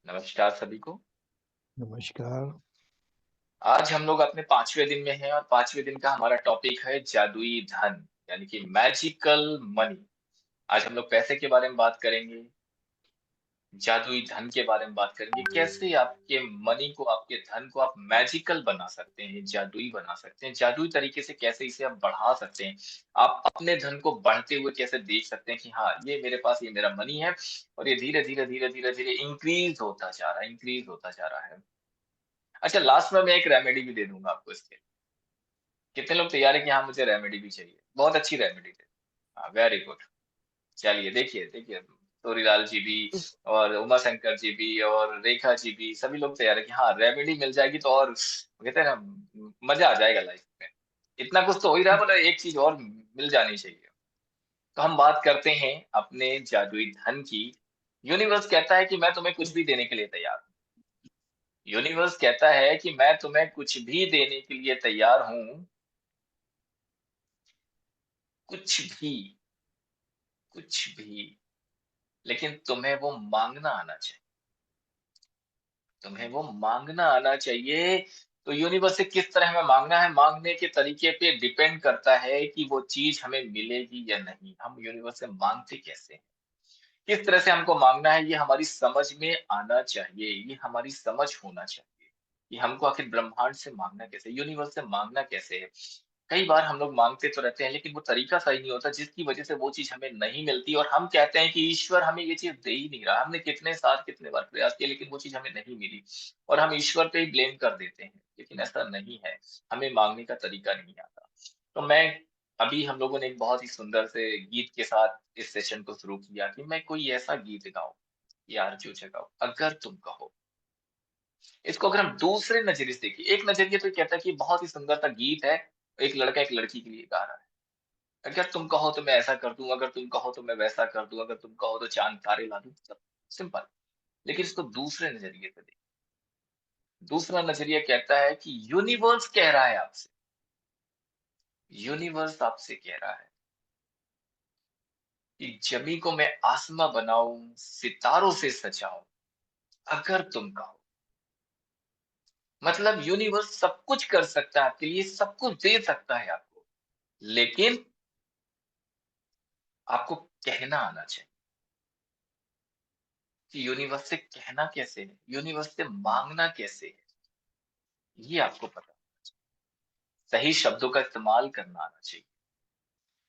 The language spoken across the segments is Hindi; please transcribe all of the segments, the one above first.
नमस्कार सभी को। नमस्कार। आज हम लोग अपने 5वें दिन में हैं और 5वें दिन का हमारा टॉपिक है जादुई धन, यानी कि मैजिकल मनी। आज हम लोग पैसे के बारे में बात करेंगे, जादुई धन के बारे में बात करेंगे, कैसे आपके मनी को, आपके धन को आप मैजिकल बना सकते हैं, जादुई बना सकते हैं, जादुई तरीके से कैसे इसे आप बढ़ा सकते हैं। आप अपने धन को बढ़ते हुए कैसे देख सकते हैं कि हाँ, ये मेरे पास, ये मेरा मनी है और ये धीरे-धीरे, धीरे-धीरे, धीरे इंक्रीज़ होता जा रहा है, इंक्रीज़ होता जा रहा है। अच्छा, लास्ट में मैं एक रेमेडी भी दे दूँगा आपको इसके। कितने लोग तैयार हैं कि हाँ, मुझे रेमेडी भी चाहिए? बहुत अच्छी रेमेडी है। हाँ, वेरी गुड। चलिए देखिए, देखिए तोरीलाल जी भी और उमा शंकर जी भी और रेखा जी भी सभी लोग तैयार हैं कि हाँ, रेमेडी मिल जाएगी तो और कहते हैं ना मज़ा आ जाएगा लाइफ में। इतना कुछ तो हो ही रहा है, बोला एक चीज़ और मिल जानी चाहिए। तो हम बात करते हैं अपने जादुई धन की। यूनिवर्स कहता है कि मैं तुम्हें कुछ भी देने के लिए तैयार हूँ। यूनिवर्स कहता है कि मैं तुम्हें कुछ भी देने के लिए तैयार हूँ, कुछ भी, कुछ भी, लेकिन तुम्हें वो माँगना आना चाहिए, तुम्हें वो माँगना आना चाहिए। तो यूनिवर्स से किस तरह हमें माँगना है, माँगने के तरीके पे डिपेंड करता है कि वो चीज़ हमें मिलेगी या नहीं। हम यूनिवर्स से माँगते कैसे हैं? किस तरह से हमको माँगना है, ये हमारी समझ में आना चाहिए, ये हमारी समझ होना चाहिए, कि हमको आखिर ब्रह्मांड से माँगना कैसे है, यूनिवर्स से माँगना कैसे है। कई बार हम लोग माँगते तो रहते हैं, लेकिन वो तरीका सही नहीं होता, जिसकी वजह से वो चीज़ हमें नहीं मिलती और हम कहते हैं कि ईश्वर हमें ये चीज़ दे ही नहीं रहा। हमने कितने साल, कितने बार प्रयास किया, लेकिन वो चीज़ हमें नहीं मिली और हम ईश्वर पे ही ब्लेम कर देते हैं, लेकिन ऐसा नहीं है, हमें माँगने का तरीका नहीं आता। तो मैं अभी हम लोगों ने एक बहुत ही सुंदर से गीत के साथ इस सेशन को शुरू किया कि मैं कोई ऐसा गीत गाऊँ, यार जो जगाऊँ, अगर तुम कहो। इसको अगर हम दूसरे नज़रिए से देखें, एक नज़रिए तो ये कहता है कि बहुत ही सुंदर सा गीत है, एक लड़का एक लड़की के लिए गा रहा है। अगर तुम कहो तो मैं ऐसा कर दूँ, अगर तुम कहो तो मैं वैसा कर दूँ, अगर तुम कहो तो चाँद तारे ला दूँ, सब सिंपल। लेकिन इसको दूसरे नज़रिए से देखें। दूसरा नज़रिया कहता है कि यूनिवर्स कह रहा है आपसे, यूनिवर्स आपसे कह रहा है कि ज़मीं को मैं आसमां बनाऊँ, सितारों से सजाऊँ, अगर तुम कहो। मतलब यूनिवर्स सब कुछ कर सकता है आपके लिए, सब कुछ दे सकता है आपको, लेकिन आपको कहना आना चाहिए। कि यूनिवर्स से कहना कैसे है, यूनिवर्स से माँगना कैसे है, ये आपको पता होना चाहिए। सही शब्दों का इस्तेमाल करना आना चाहिए।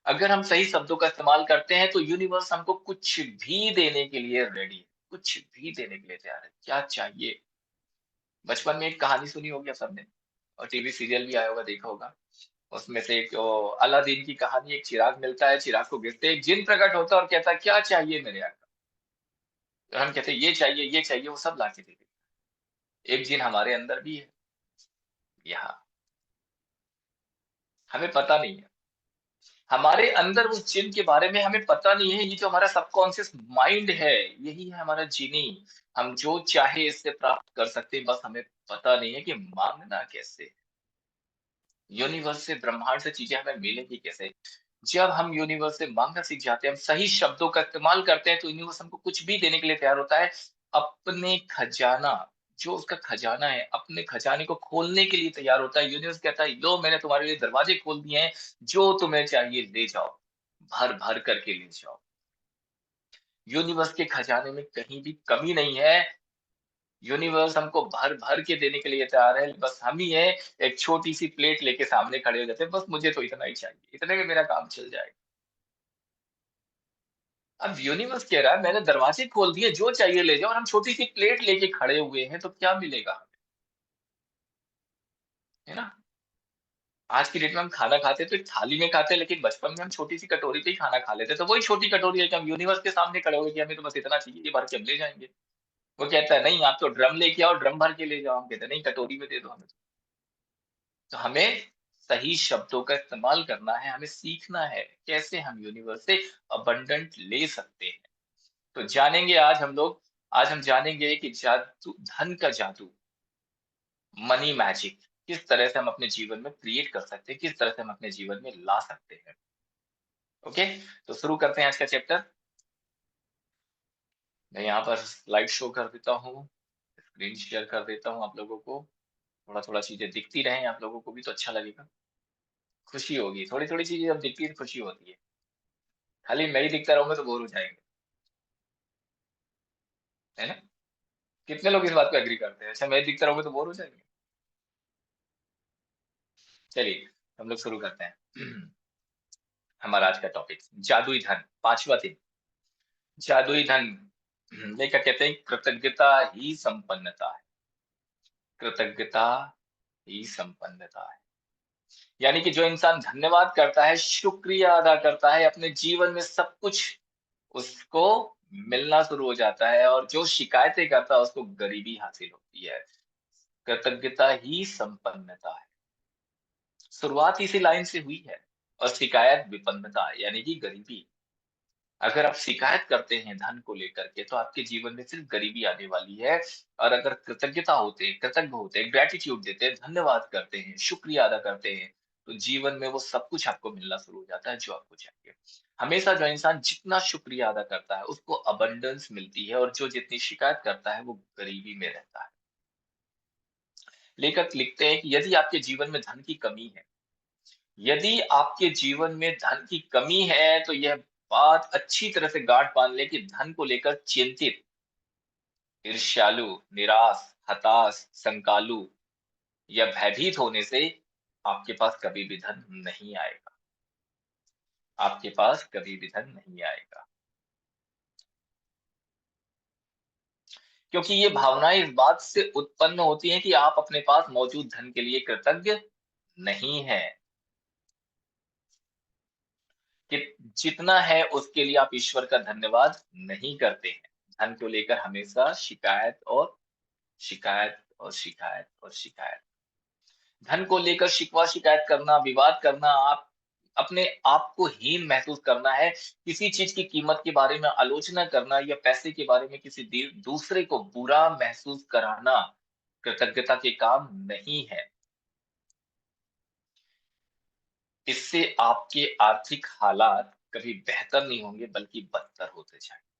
अगर हम सही शब्दों का इस्तेमाल करते हैं, तो यूनिवर्स हमको कुछ भी देने के लिए रेडी है, कुछ भी देने के लिए तैयार है। क्या चाहिए? बचपन में एक कहानी सुनी होगी आप सबने और टीवी सीरियल भी आया होगा, देखा होगा। उसमें से एक अलादीन की कहानी, एक चिराग मिलता है, चिराग को गिरते एक जिन प्रकट होता है और कहता है, "क्या चाहिए मेरे आका?" तो हम कहते हैं, ये चाहिए, वो सब ला के दे देता है। एक जिन हमारे अंदर भी है, यहाँ हमें पता नहीं है। हमारे अंदर उस जिन के बारे में हमें पता नहीं है, ये जो हमारा सबकॉन्शियस माइंड है, यही है हमारा जीनी। हम जो चाहे इससे प्राप्त कर सकते हैं, बस हमें पता नहीं है कि माँगना कैसे? यूनिवर्स से, ब्रह्मांड से चीज़ें हमें मिलेंगी कैसे? जब हम यूनिवर्स से माँगना सीख जाते हैं, हम सही शब्दों का इस्तेमाल करते हैं, तो यूनिवर्स हमको कुछ भी देने के लिए तैयार होता है। अपने खजाना, जो उसका खजाना है, अपने खजाने को खोलने के लिए तैयार होता है। यूनिवर्स कहता है, "लो मैंने तुम्हारे लिए दरवाज़े खोल दिए हैं, जो तुम्हें चाहिए ले जाओ, भर-भर करके ले जाओ।" यूनिवर्स के खजाने में कहीं भी कमी नहीं है। यूनिवर्स हमको भर-भर के देने के लिए तैयार है, बस हम ही हैं, एक छोटी-सी प्लेट लेके सामने खड़े हो जाते हैं, बस मुझे तो इतना ही चाहिए, इतने में मेरा काम चल जाएगा। अब यूनिवर्स कह रहा है मैंने दरवाजे खोल दिए, जो चाहिए ले जाओ और हम छोटी-सी प्लेट लेके खड़े हुए हैं, तो क्या मिलेगा हमें, है ना? आज की डेट में हम खाना खाते हैं तो एक थाली में खाते हैं, लेकिन बचपन में हम छोटी-सी कटोरी पे ही खाना खा लेते हैं, तो वही छोटी कटोरी लेके हम यूनिवर्स के सामने खड़े हो गए कि हमें तो बस इतना चाहिए, ये भर के हम ले जाएँगे। वो कहता है नहीं आप तो ड्रम लेके आओ, ड्रम भर के ले जाओ, हम कहते हैं नहीं कटोरी में दे दो हमें। तो हमें सही शब्दों का इस्तेमाल करना है, हमें सीखना है, कैसे हम यूनिवर्स से अबंडेंट ले सकते हैं। तो जानेंगे आज हम जानेंगे कि जादू, धन का जादू, मनी मैजिक किस तरह से हम अपने जीवन में क्रिएट कर सकते हैं, किस तरह से हम अपने जीवन में ला सकते हैं। ओके, तो शुरू करते हैं आज का चैप्टर। मैं यहाँ पर स्लाइड शो कर देता हूँ। स्क्रीन शेयर कर देता हूँ आप लोगों को। थोड़ा-थोड़ा चीज़ें दिखती रहें आप लोगों को भी तो अच्छा लगेगा। खुशी होगी, थोड़ी-थोड़ी चीज़ें जब दिखती है तो खुशी होती है। खाली मैं ही दिखता रहूँगा तो बोर हो जाएँगे, है ना? कितने लोग इस बात पे एग्री करते हैं? अच्छा मैं ही दिखता रहूँगा तो बोर हो जाएँगे? चलिए, हम लोग शुरू करते हैं। हमारा आज का टॉपिक जादुई धन, 5वां दिन, जादुई धन। देखा कहते हैं कृतज्ञता ही संपन्नता है, कृतज्ञता ही संपन्नता है। यानी कि जो इंसान धन्यवाद करता है, शुक्रिया अदा करता है, अपने जीवन में सब कुछ उसको मिलना शुरू हो जाता है और जो शिकायतें करता है उसको गरीबी हासिल होती है। कृतज्ञता ही संपन्नता है। शुरुआत इसी लाइन से हुई है और शिकायत विपन्नता यानी कि गरीबी। अगर आप शिकायत करते हैं धन को लेकर के तो आपके जीवन में सिर्फ गरीबी आने वाली है और अगर कृतज्ञता होते हैं, कृतज्ञ होते हैं, ग्रैटिट्यूड देते हैं, धन्यवाद करते हैं, शुक्रिया अदा करते हैं, तो जीवन में वो सब कुछ आपको मिलना शुरू हो जाता है जो आपको चाहिए। हमेशा जो इंसान जितना शुक्रिया अदा करता है उसको अबंडेंस मिलती है और जो जितनी शिकायत करता है वो गरीबी में रहता है। लेखक लिखते हैं कि यदि आपके जीवन में धन की कमी है, यदि आपके जीवन में धन की कमी है तो यह बात अच्छी तरह से गांठ बांध ले कि धन को लेकर चिंतित, ईर्ष्यालु, निराश, हताश, संकालु या भयभीत होने से आपके पास कभी भी धन नहीं आएगा। आपके पास कभी भी धन नहीं आएगा। क्योंकि ये भावनाएं इस बात से उत्पन्न होती हैं कि आप अपने पास मौजूद धन के लिए कृतज्ञ नहीं हैं। कि जितना है उसके लिए आप ईश्वर का धन्यवाद नहीं करते हैं। धन को लेकर हमेशा शिकायत और शिकायत और शिकायत और शिकायत। धन को लेकर शिकवा-शिकायत करना, विवाद करना, आप अपने आप को हीन महसूस करना है, किसी चीज़ की कीमत के बारे में आलोचना करना या पैसे के बारे में किसी दूसरे को बुरा महसूस कराना, कृतज्ञता के काम नहीं है। इससे आपके आर्थिक हालात कभी बेहतर नहीं होंगे बल्कि बदतर होते जाएँगे।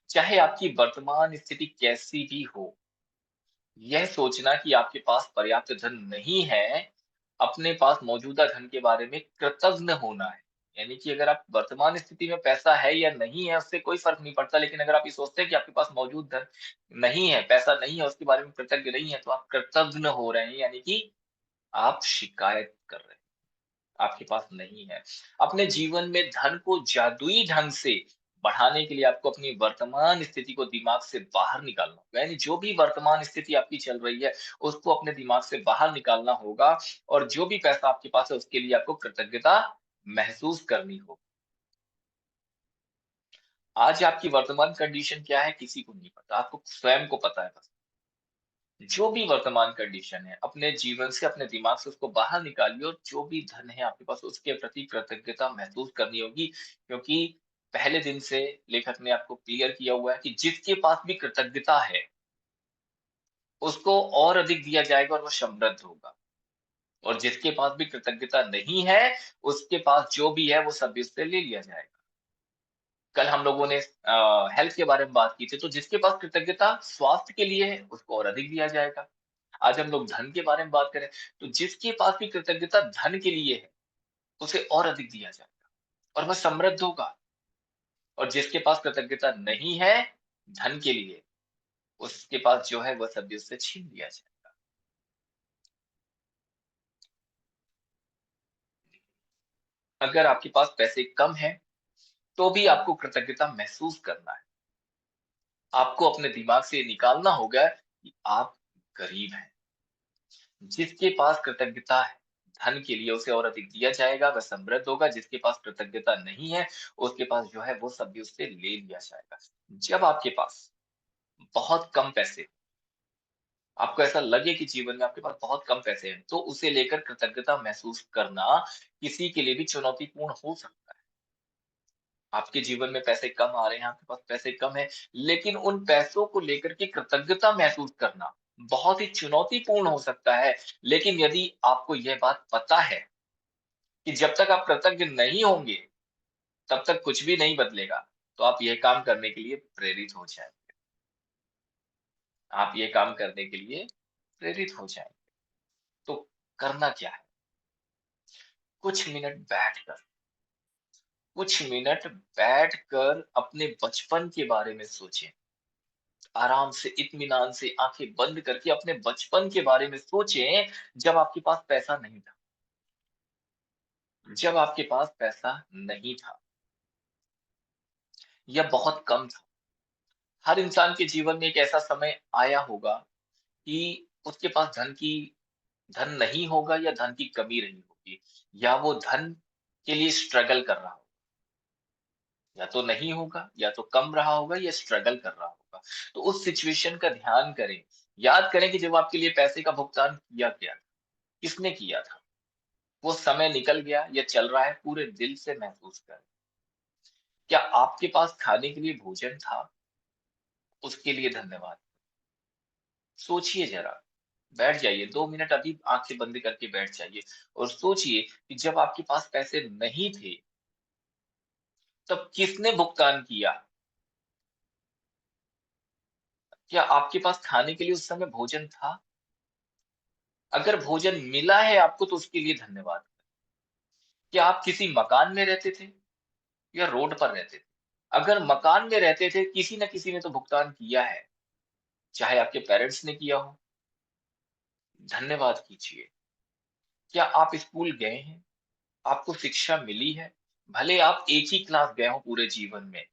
चाहे आपकी वर्तमान स्थिति कैसी भी हो, यह सोचना कि आपके पास पर्याप्त धन नहीं है, अपने पास मौजूदा धन के बारे में कृतज्ञ होना है। यानी कि अगर आप वर्तमान स्थिति में पैसा है या नहीं है, उससे कोई फ़र्क नहीं पड़ता, लेकिन अगर आप ये सोचते हैं कि आपके पास मौजूद धन नहीं है, पैसा नहीं है, उसके बारे में कृतज्ञ नहीं है, तो आप कृतज्ञ हो रहे हैं, यानी कि आप शिकायत कर रहे हैं। आपके पास नहीं है। अपने जीवन में धन को जादुई ढंग से बढ़ाने के लिए आपको अपनी वर्तमान स्थिति को दिमाग से बाहर निकालना होगा। यानी जो भी वर्तमान स्थिति आपकी चल रही है, उसको अपने दिमाग से बाहर निकालना होगा और जो भी पैसा आपके पास है, उसके लिए आपको कृतज्ञता महसूस करनी होगी। आज आपकी वर्तमान कंडीशन क्या है, किसी को नहीं पता, आपको स्वयं को पता है बस। जो भी वर्तमान कंडीशन है, अपने जीवन से, अपने दिमाग से उसको बाहर निकालिए और जो भी धन है आपके पास, उसके प्रति कृतज्ञता महसूस करनी होगी, क्योंकि पहले दिन से लेखक ने आपको क्लियर किया हुआ है कि जिसके पास भी कृतज्ञता है, उसको और अधिक दिया जाएगा और वो समृद्ध होगा और जिसके पास भी कृतज्ञता नहीं है, उसके पास जो भी है, वो सब भी उससे ले लिया जाएगा। कल हम लोगों ने हेल्थ के बारे में बात की थी, तो जिसके पास कृतज्ञता स्वास्थ्य के लिए है, उसको और अधिक दिया जाएगा। आज हम लोग धन के बारे में बात करें, तो जिसके पास भी कृतज्ञता धन के लिए है, उसे और अधिक दिया जाएगा और वह समृद्ध होगा और जिसके पास कृतज्ञता नहीं है धन के लिए, उसके पास जो है वह सब भी उससे छीन लिया जाएगा। अगर आपके पास पैसे कम हैं, तो भी आपको कृतज्ञता महसूस करना है। आपको अपने दिमाग से ये निकालना होगा कि आप गरीब हैं। जिसके पास कृतज्ञता है, धन के लिए उसे और अधिक दिया जाएगा, वह समृद्ध होगा, जिसके पास कृतज्ञता नहीं है, उसके पास जो है वो सब भी उससे ले लिया जाएगा। जब आपके पास बहुत कम पैसे, आपको ऐसा लगे कि जीवन में आपके पास बहुत कम पैसे हैं, तो उसे लेकर कृतज्ञता महसूस करना किसी के लिए भी चुनौतीपूर्ण हो सकता है। आपके जीवन में पैसे कम आ रहे हैं, आपके पास पैसे कम हैं, लेकिन उन पैसों को लेकर के कृतज्ञता महसूस करना बहुत ही चुनौतीपूर्ण हो सकता है। लेकिन यदि आपको यह बात पता है कि जब तक आप कृतज्ञ नहीं होंगे, तब तक कुछ भी नहीं बदलेगा, तो आप यह काम करने के लिए प्रेरित हो जाएँ। आप ये काम करने के लिए प्रेरित हो जाएँगे। तो करना क्या है? कुछ मिनट बैठकर कुछ मिनट बैठकर अपने बचपन के बारे में सोचें। आराम से, इत्मीनान से आँखें बंद करके अपने बचपन के बारे में सोचें, जब आपके पास पैसा नहीं था। जब आपके पास पैसा नहीं था या बहुत कम था। हर इंसान के जीवन में एक ऐसा समय आया होगा कि उसके पास धन नहीं होगा या धन की कमी रही होगी या वो धन के लिए स्ट्रगल कर रहा होगा। या तो नहीं होगा, या तो कम रहा होगा या स्ट्रगल कर रहा होगा। तो उस सिचुएशन का ध्यान करें, याद करें कि जब आपके लिए पैसे का भुगतान किया गया, किसने किया था? वो समय निकल गया या चल रहा है, पूरे दिल से महसूस करें। क्या आपके पास खाने के लिए भोजन था? उसके लिए धन्यवाद। सोचिए ज़रा, बैठ जाइए 2 मिनट अभी आँखें बंद करके बैठ जाइए और सोचिए कि जब आपके पास पैसे नहीं थे, तब किसने भुगतान किया? क्या आपके पास खाने के लिए उस समय भोजन था? अगर भोजन मिला है आपको तो उसके लिए धन्यवाद। क्या आप किसी मकान में रहते थे या रोड पर रहते थे? अगर मकान में रहते थे, किसी न किसी ने तो भुगतान किया है, चाहे आपके पेरेंट्स ने किया हो, धन्यवाद कीजिए। क्या आप स्कूल गए हैं? आपको शिक्षा मिली है? भले आप एक ही क्लास गए हो पूरे जीवन में,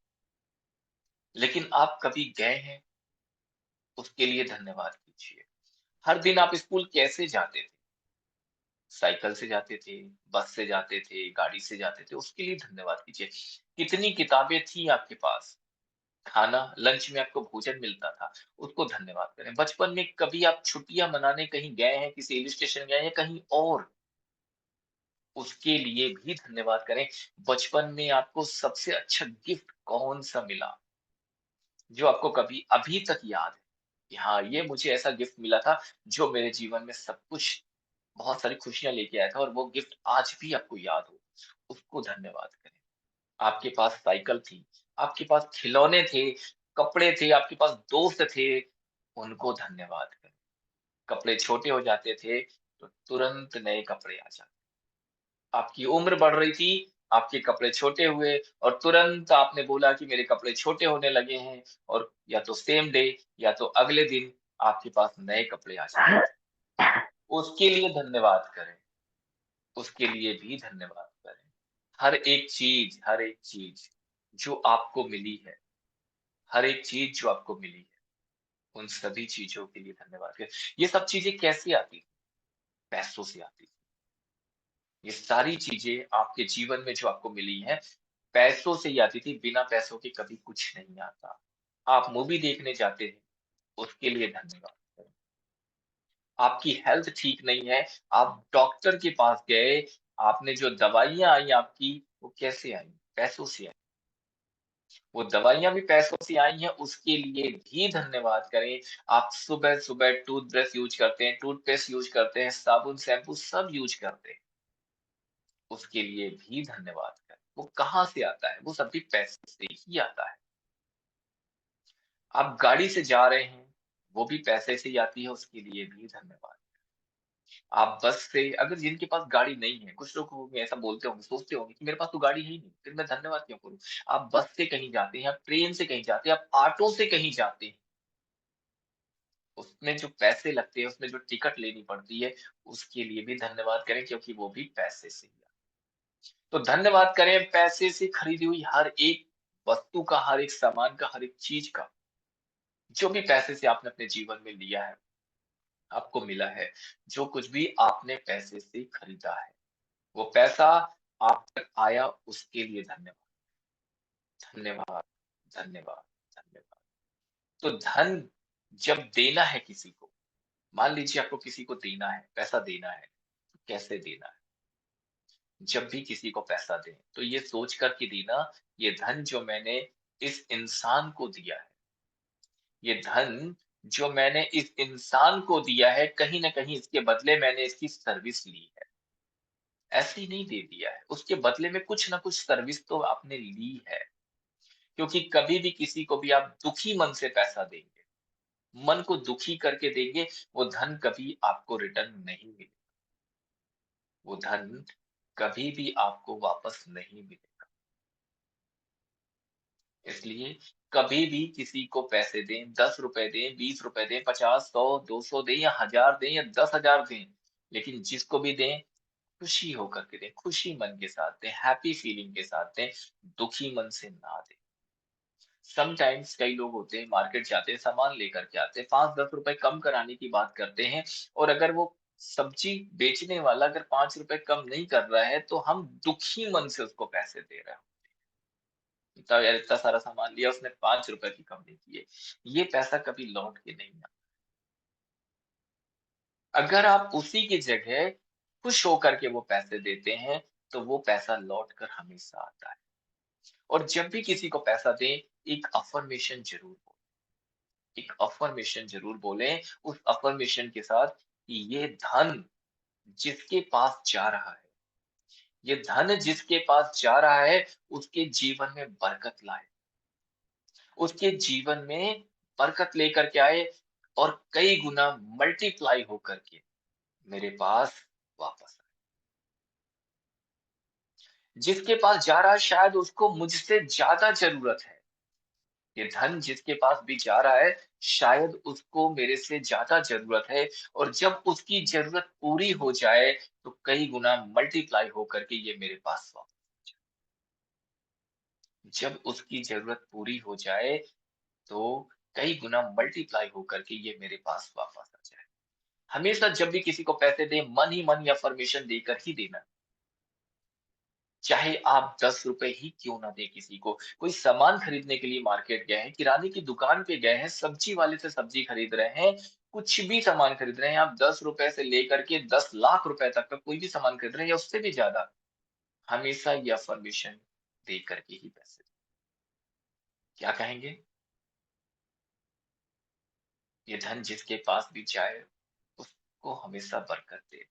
लेकिन आप कभी गए हैं, उसके लिए धन्यवाद कीजिए। हर दिन आप स्कूल कैसे जाते थे? साइकिल से जाते थे, बस से जाते थे, गाड़ी से जाते थे, उसके लिए धन्यवाद कीजिए। कितनी किताबें थी आपके पास? खाना, लंच में आपको भोजन मिलता था, उसको धन्यवाद करें। बचपन में कभी आप छुट्टियाँ मनाने कहीं गए हैं, किसी हिल स्टेशन गए हैं या कहीं और, उसके लिए भी धन्यवाद करें। बचपन में आपको सबसे अच्छा गिफ्ट कौन-सा मिला, जो आपको कभी अभी तक याद है? कि हाँ, ये मुझे ऐसा गिफ्ट मिला था, जो मेरे जीवन में सब कुछ बहुत सारी खुशियाँ लेके आया था और वो गिफ्ट आज भी आपको याद हो, उसको धन्यवाद करें। आपके पास साइकिल थी, आपके पास खिलौने थे, कपड़े थे, आपके पास दोस्त थे, उनको धन्यवाद करें। कपड़े छोटे हो जाते थे, तो तुरंत नए कपड़े आ जाते। आपकी उम्र बढ़ रही थी, आपके कपड़े छोटे हुए और तुरंत आपने बोला कि मेरे कपड़े छोटे होने लगे हैं और या तो सेम डे या तो अगले दिन आपके पास नए कपड़े आ जाते थे। उसके लिए धन्यवाद करें, उसके लिए भी धन्यवाद करें। हर एक चीज़ जो आपको मिली है, हर एक चीज़ जो आपको मिली है, उन सभी चीज़ों के लिए धन्यवाद करें। ये सब चीज़ें कैसे आती? पैसों से आती। ये सारी चीज़ें आपके जीवन में जो आपको मिली हैं, पैसों से ही आती थी, बिना पैसों के कभी कुछ नहीं आता। आप मूवी देखने जाते हैं, उसके लिए धन्यवाद करें। आपकी हेल्थ ठीक नहीं है, आप डॉक्टर के पास गए, आपने जो दवाइयाँ आई आपकी, वो कैसे आई? पैसों से आई। वो दवाइयाँ भी पैसों से आई हैं, उसके लिए भी धन्यवाद करें। आप सुबह-सुबह टूथब्रश यूज़ करते हैं, टूथपेस्ट यूज़ करते हैं, साबुन, शैम्पू सब यूज़ करते हैं, उसके लिए भी धन्यवाद करें। वो कहाँ से आता है? वो सब भी पैसे से ही आता है। आप गाड़ी से जा रहे हैं, वो भी पैसे से ही आती है, उसके लिए भी धन्यवाद। आप बस से अगर जिनके पास गाड़ी नहीं है, कुछ लोग होंगे ऐसा बोलते होंगे, सोचते होंगे कि मेरे पास तो गाड़ी है ही नहीं, फिर मैं धन्यवाद क्यों करूँ? आप बस से कहीं जाते हैं, आप ट्रेन से कहीं जाते हैं, आप ऑटो से कहीं जाते हैं, उसमें जो पैसे लगते हैं, उसमें जो टिकट लेनी पड़ती है, उसके लिए भी धन्यवाद करें क्योंकि वो भी पैसे से ही आता है। तो धन्यवाद करें पैसे से खरीदी हुई हर एक वस्तु का, हर एक सामान का, हर एक चीज़ का, जो भी पैसे से आपने अपने जीवन में लिया है, आपको मिला है, जो कुछ भी आपने पैसे से खरीदा है। वो पैसा आप तक आया उसके लिए धन्यवाद, धन्यवाद, धन्यवाद, धन्यवाद। तो धन जब देना है किसी को, मान लीजिए आपको किसी को देना है, पैसा देना है, तो कैसे देना है? जब भी किसी को पैसा दें, तो ये सोच कर के देना, ये धन जो मैंने इस इंसान को दिया है, ये धन जो मैंने इस इंसान को दिया है, कहीं न कहीं इसके बदले मैंने इसकी सर्विस ली है। ऐसे ही नहीं दे दिया है, उसके बदले में कुछ न कुछ सर्विस तो आपने ली है। क्योंकि कभी भी किसी को भी आप दुखी मन से पैसा देंगे, मन को दुखी करके देंगे, वो धन कभी आपको रिटर्न नहीं मिलेगा। वो धन कभी भी आपको वापस नहीं मिलेगा। इसलिए कभी भी किसी को पैसे दें, ₹10 दें, ₹20 दें, 50, 100, 200 दें या 1000 दें या 10,000 दें, लेकिन जिसको भी दें, खुशी होकर के दें, खुशी मन के साथ दें, हैप्पी फीलिंग के साथ दें, दुखी मन से ना दें। समटाइम्स कई लोग होते हैं मार्केट जाते हैं, सामान लेकर के आते हैं, 5-10 रुपए कम कराने की बात करते हैं और अगर वो सब्जी बेचने वाला अगर ₹5 कम नहीं कर रहा है, तो हम दुखी मन से उसको पैसे दे रहे हैं। इतना यार इतना सारा सामान लिया उसने ₹5 की कम नहीं की है। ये पैसा कभी लौट के नहीं आता। अगर आप उसी की जगह खुश होकर के वो पैसे देते हैं, तो वो पैसा लौट कर हमेशा आता है। और जब भी किसी को पैसा दें, एक अफ़र्मेशन ज़रूर बोलें। एक अफ़र्मेशन ज़रूर बोलें, उस अफ़र्मेशन के साथ कि ये धन जिसके पास जा रहा है, ये धन जिसके पास जा रहा है, उसके जीवन में बरकत लाए। उसके जीवन में बरकत लेकर के आए और कई गुना मल्टीप्लाई होकर के मेरे पास वापस आए। जिसके पास जा रहा है शायद उसको मुझसे ज़्यादा ज़रूरत है। ये धन जिसके पास भी जा रहा है, शायद उसको मेरे से ज़्यादा ज़रूरत है और जब उसकी ज़रूरत पूरी हो जाए, तो कई गुना मल्टीप्लाई होकर के ये मेरे पास वापस आ जाए। जब उसकी ज़रूरत पूरी हो जाए, तो कई गुना मल्टीप्लाई होकर के ये मेरे पास वापस आ जाए। हमेशा जब भी किसी को पैसे दें, मन ही मन ये अफ़र्मेशन देकर ही देना। चाहे आप ₹10 ही क्यों ना दें किसी को। कोई सामान खरीदने के लिए मार्केट गए हैं, किराने की दुकान पे गए हैं, सब्जी वाले से सब्जी खरीद रहे हैं, कुछ भी सामान खरीद रहे हैं, आप ₹10 से लेकर के 10 लाख रुपए तक का कोई भी सामान खरीद रहे हैं या उससे भी ज़्यादा, हमेशा ये अफ़र्मेशन दे कर के ही पैसे दें। क्या कहेंगे? ये धन जिसके पास भी जाए, उसको हमेशा बरकत दे।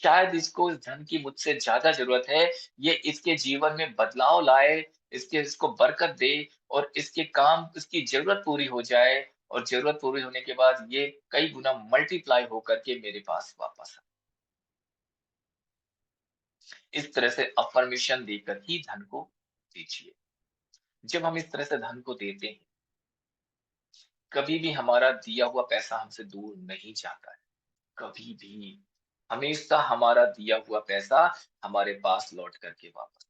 शायद इसको इस धन की मुझसे ज़्यादा ज़रूरत है, ये इसके जीवन में बदलाव लाए, इसको बरकत दे और इसके काम इसकी ज़रूरत पूरी हो जाए और ज़रूरत पूरी होने के बाद ये कई गुना मल्टीप्लाई होकर के मेरे पास वापस आए। इस तरह से अफ़र्मेशन देकर ही धन को दीजिए। जब हम इस तरह से धन को देते हैं, कभी भी हमारा दिया हुआ पैसा हमसे दूर नहीं जाता है, कभी भी। हमेशा हमारा दिया हुआ पैसा हमारे पास लौट करके वापस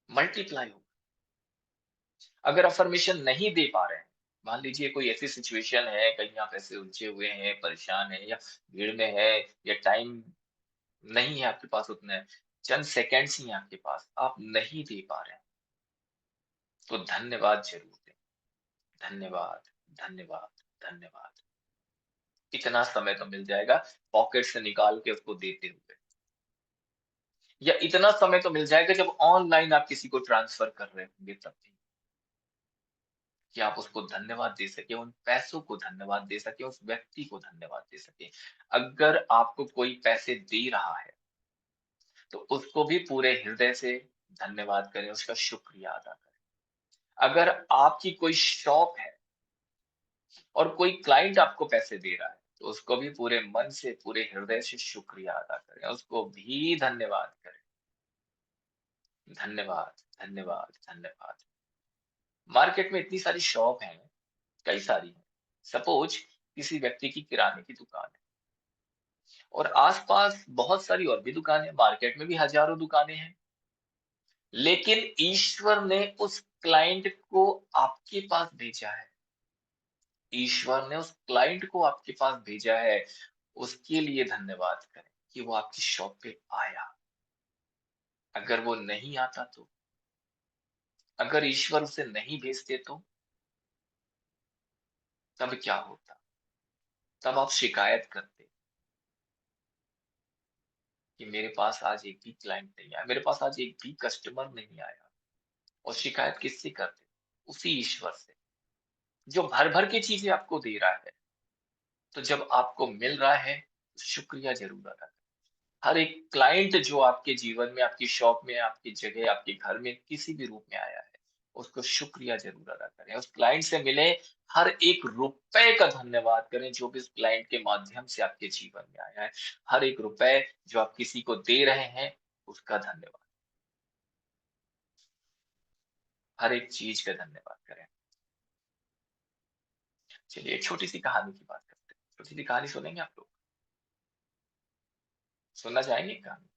मल्टीप्लाई हो। अगर अफ़र्मेशन नहीं दे पा रहे हैं, मान लीजिए कोई ऐसी सिचुएशन है, कहीं आप ऐसे उलझे हुए हैं, परेशान हैं या भीड़ में है या टाइम नहीं है आपके पास उतने, चंद सेकंड्स ही हैं आपके पास, आप नहीं दे पा रहे हैं, तो धन्यवाद ज़रूर दें। धन्यवाद, धन्यवाद, धन्यवाद। इतना समय तो मिल जाएगा पॉकेट से निकाल के उसको देते हुए या इतना समय तो मिल जाएगा जब ऑनलाइन आप किसी को ट्रांसफ़र कर रहे होंगे तब भी। कि आप उसको धन्यवाद दे सकें, उन पैसों को धन्यवाद दे सकें, उस व्यक्ति को धन्यवाद दे सकें। अगर आपको कोई पैसे दे रहा है, तो उसको भी पूरे हृदय से धन्यवाद करें, उसका शुक्रिया अदा करें। अगर आपकी कोई शॉप है और कोई क्लाइंट आपको पैसे दे रहा है, तो उसको भी पूरे मन से, पूरे हृदय से शुक्रिया अदा करें, उसको भी धन्यवाद करें। धन्यवाद, धन्यवाद, धन्यवाद। मार्केट में इतनी सारी शॉप हैं, कई सारी हैं। सपोज़ किसी व्यक्ति की किराने की दुकान है। और आस-पास बहुत सारी और भी दुकानें हैं, मार्केट में भी हज़ारों दुकानें हैं। लेकिन ईश्वर ने उस क्लाइंट को आपके पास भेजा है। ईश्वर ने उस क्लाइंट को आपके पास भेजा है, उसके लिए धन्यवाद करें कि वो आपकी शॉप पे आया। अगर वो नहीं आता तो? अगर ईश्वर उसे नहीं भेजते तो? तब क्या होता? तब आप शिकायत करते कि मेरे पास आज एक भी क्लाइंट नहीं आया, मेरे पास आज एक भी कस्टमर नहीं आया और शिकायत किससे करते? उसी ईश्वर से। जो भर-भर के चीज़ें आपको दे रहा है, तो जब आपको मिल रहा है, शुक्रिया ज़रूर अदा करें। हर एक क्लाइंट जो आपके जीवन में, आपकी शॉप में, आपकी जगह, आपके घर में किसी भी रूप में आया है, उसको शुक्रिया ज़रूर अदा करें। उस क्लाइंट से मिले, हर एक रुपए का धन्यवाद करें जो भी उस क्लाइंट के माध्यम से आपके जीवन में आया है। हर एक रुपए जो आप किसी को दे रहे हैं, उसका धन्यवाद। हर एक चीज़ का धन्यवाद करें। चलिए एक छोटी-सी कहानी की बात करते हैं। छोटी-सी कहानी सुनेंगे आप लोग? सुनना चाहेंगे कहानी?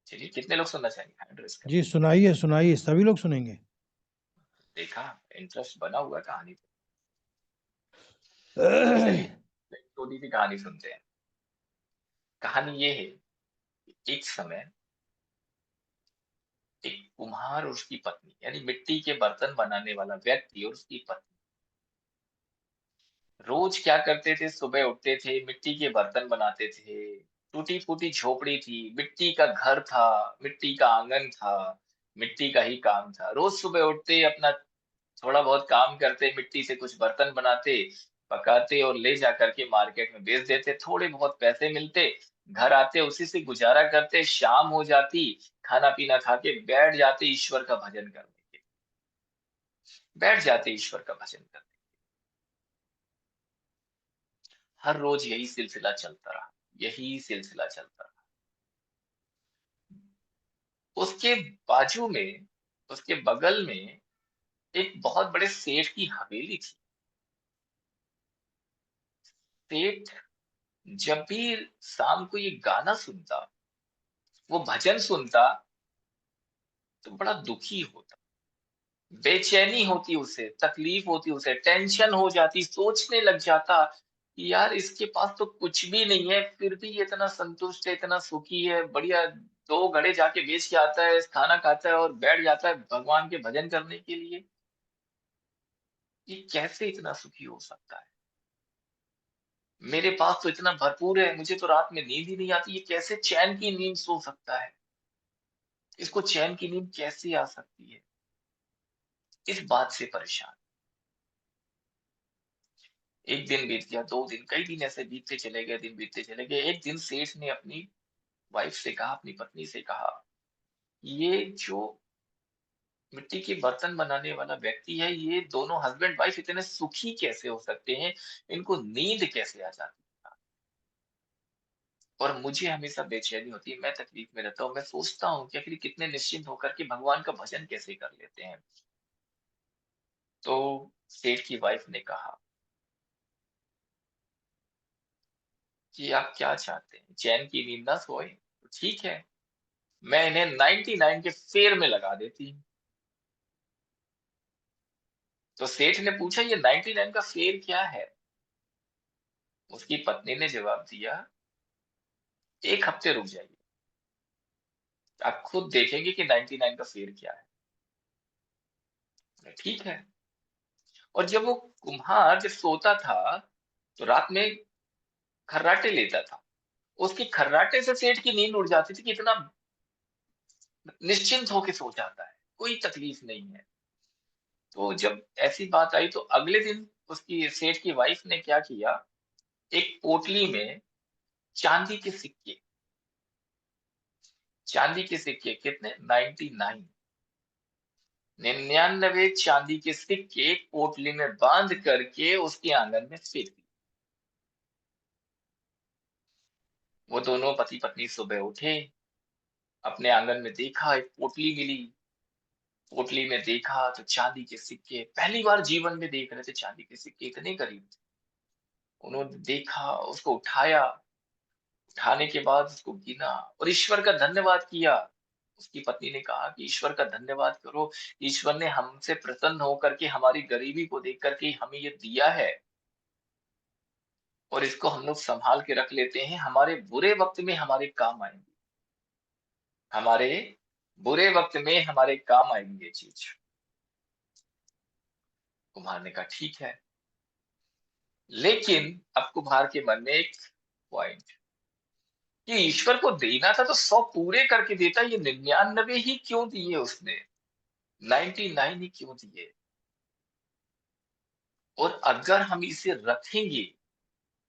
चलिए कितने लोग सुनना चाहेंगे? हैंड रेज़ करें। जी, सुनाइए, सुनाइए, सभी लोग सुनेंगे। देखा, इंटरेस्ट बना हुआ है कहानी पे। चलिए, एक छोटी-सी कहानी सुनते हैं। कहानी ये है कि एक समय एक कुम्हार और उसकी पत्नी यानी मिट्टी के बर्तन बनाने वाला व्यक्ति और उसकी पत्नी रोज क्या करते थे, सुबह उठते थे, मिट्टी के बर्तन बनाते थे। टूटी फूटी झोपड़ी थी, मिट्टी का घर था, मिट्टी का आंगन था, मिट्टी का ही काम था। रोज सुबह उठते अपना थोड़ा बहुत काम करते, मिट्टी से कुछ बर्तन बनाते, पकाते और ले जाकर के मार्केट में बेच देते। थोड़े बहुत पैसे मिलते, घर आते, उसी से गुजारा करते। शाम हो जाती, खाना पीना खा के बैठ जाते ईश्वर का भजन करने के। बैठ जाते ईश्वर का भजन करने। हर रोज यही सिलसिला चलता रहा, यही सिलसिला चलता रहा। उसके बाजू में, उसके बगल में एक बहुत बड़े सेठ की हवेली थी। सेठ जब भी शाम को ये गाना सुनता, वो भजन सुनता, तो बड़ा दुखी होता, बेचैनी होती उसे, तकलीफ होती उसे, टेंशन हो जाती, सोचने लग जाता कि यार इसके पास तो कुछ भी नहीं है, फिर भी ये इतना संतुष्ट है, इतना सुखी है, बढ़िया 2 घड़े जाके बेच के आता है, खाना खाता है और बैठ जाता है भगवान के भजन करने के लिए। ये कैसे इतना सुखी हो सकता है? मेरे पास तो इतना भरपूर है, मुझे तो रात में नींद ही नहीं आती, ये कैसे चैन की नींद सो सकता है? इसको चैन की नींद कैसे आ सकती है? इस बात से परेशान। 1 दिन बीत गया, 2 दिन, कई दिन ऐसे बीतते चले गए, दिन बीतते चले गए। एक दिन सेठ ने अपनी वाइफ से कहा, अपनी पत्नी से कहा, "ये जो मिट्टी के बर्तन बनाने वाला व्यक्ति है, ये दोनों हस्बैंड वाइफ इतने सुखी कैसे हो सकते हैं? इनको नींद कैसे आ जाती है? और मुझे हमेशा बेचैनी होती है, मैं तकलीफ में रहता हूँ, मैं सोचता हूँ कि आखिर ये कितने निश्चिंत होकर के भगवान का भजन कैसे कर लेते हैं?" तो सेठ की वाइफ ने कहा कि, "आप क्या चाहते हैं? चैन की नींद ना सोए? तो ठीक है, मैं इन्हें 99 के फेर में लगा देती हूँ।" तो सेठ ने पूछा, "ये 99 का फेर क्या है?" उसकी पत्नी ने जवाब दिया, "1 हफ्ते रुक जाइए, आप खुद देखेंगे कि 99 का फेर क्या है।" ठीक है। और जब वो कुम्हार जब सोता था, तो रात में खर्राटे लेता था। उसके खर्राटे से सेठ की नींद उड़ जाती थी कि इतना निश्चिंत होके सो जाता है, कोई तकलीफ नहीं है। तो जब ऐसी बात आई तो अगले दिन उसकी सेठ की वाइफ ने क्या किया, एक पोटली में चांदी के सिक्के, चांदी के सिक्के कितने 99, 99 चांदी के सिक्के पोटली में बांध करके उसके आंगन में फेंक दिए। वो दोनों पति पत्नी सुबह उठे, अपने आंगन में देखा एक पोटली मिली, पोटली में देखा तो चांदी के सिक्के, पहली बार जीवन में देख रहे थे चांदी के सिक्के इतने करीब थे। उन्होंने देखा, उसको उठाया, उठाने के बाद उसको गिना और ईश्वर का धन्यवाद किया। उसकी पत्नी ने कहा कि ईश्वर का धन्यवाद करो, ईश्वर ने हमसे प्रसन्न होकर के हमारी गरीबी को देख कर के हमें ये दिया है और इसको हम लोग सँभाल के रख लेते हैं, हमारे बुरे वक़्त में हमारे काम आएँगी। हमारे बुरे वक़्त में हमारे काम आएगी ये चीज़। कुम्हार ने कहा ठीक है, लेकिन अब कुम्हार के मन में एक पॉइंट कि ईश्वर को देना था तो 100 पूरे करके देता, ये 99 ही क्यों दिए उसने? 99 ही क्यों दिए? और अगर हम इसे रखेंगे,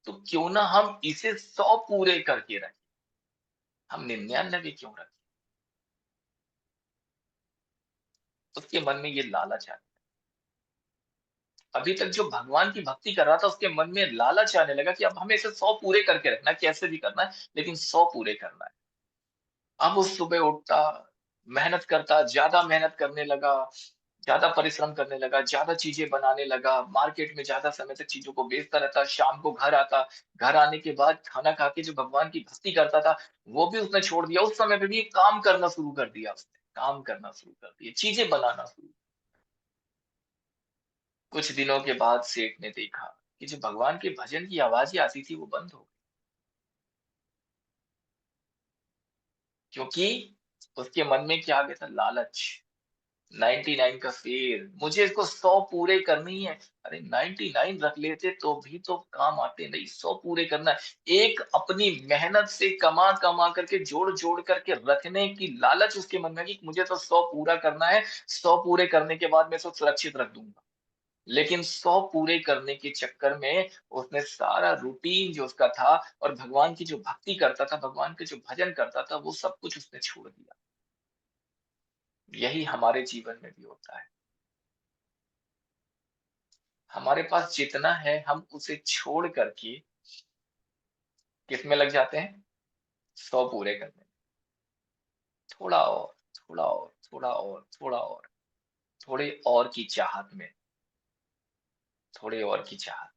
तो क्यों ना हम इसे 100 पूरे करके रखें, हम 99 क्यों रखें? उसके मन में ये लालच आ, अभी तक जो भगवान की भक्ति कर रहा था उसके मन में लालच आने लगा कि अब हमें इसे 100 पूरे करके रखना है, कैसे भी करना है, लेकिन 100 पूरे करना है। अब वो सुबह उठता, मेहनत करता, ज़्यादा मेहनत करने लगा, ज़्यादा परिश्रम करने लगा, ज़्यादा चीज़ें बनाने लगा, मार्केट में ज़्यादा समय तक चीज़ों को बेचता रहता, शाम को घर आता, घर आने के बाद खाना खा के जो भगवान की भक्ति करता था, वो भी उसने छोड़ दिया। उस समय पे भी काम करना शुरू कर दिया उसने, काम करना शुरू कर दिए, चीज़ें बनाना शुरू। कुछ दिनों के बाद सेठ ने देखा कि जो भगवान के भजन की आवाज़ें आती थी, वो बंद हो गई, क्योंकि उसके मन में क्या आ गया था? लालच। 99 का फेर, मुझे इसको 100 पूरे करने ही है। अरे 99 रख लेते तो भी तो काम आते, नहीं 100 पूरे करना है। एक अपनी मेहनत से कमा-कमा करके जोड़-जोड़ करके रखने की लालच उसके मन में कि मुझे तो 100 पूरा करना है, 100 पूरे करने के बाद मैं इसको सुरक्षित रख दूँगा। लेकिन 100 पूरे करने के चक्कर में उसने सारा रूटीन जो उसका था और भगवान की जो भक्ति करता था, भगवान के जो भजन करता था, वो सब कुछ उसने छोड़ दिया। यही हमारे जीवन में भी होता है। हमारे पास जितना है हम उसे छोड़ कर के किसमें लग जाते हैं? 100 पूरे करने में। थोड़ा और, थोड़ा और, थोड़ा और, थोड़ा और, थोड़े और की चाहत में, थोड़े और की चाहत।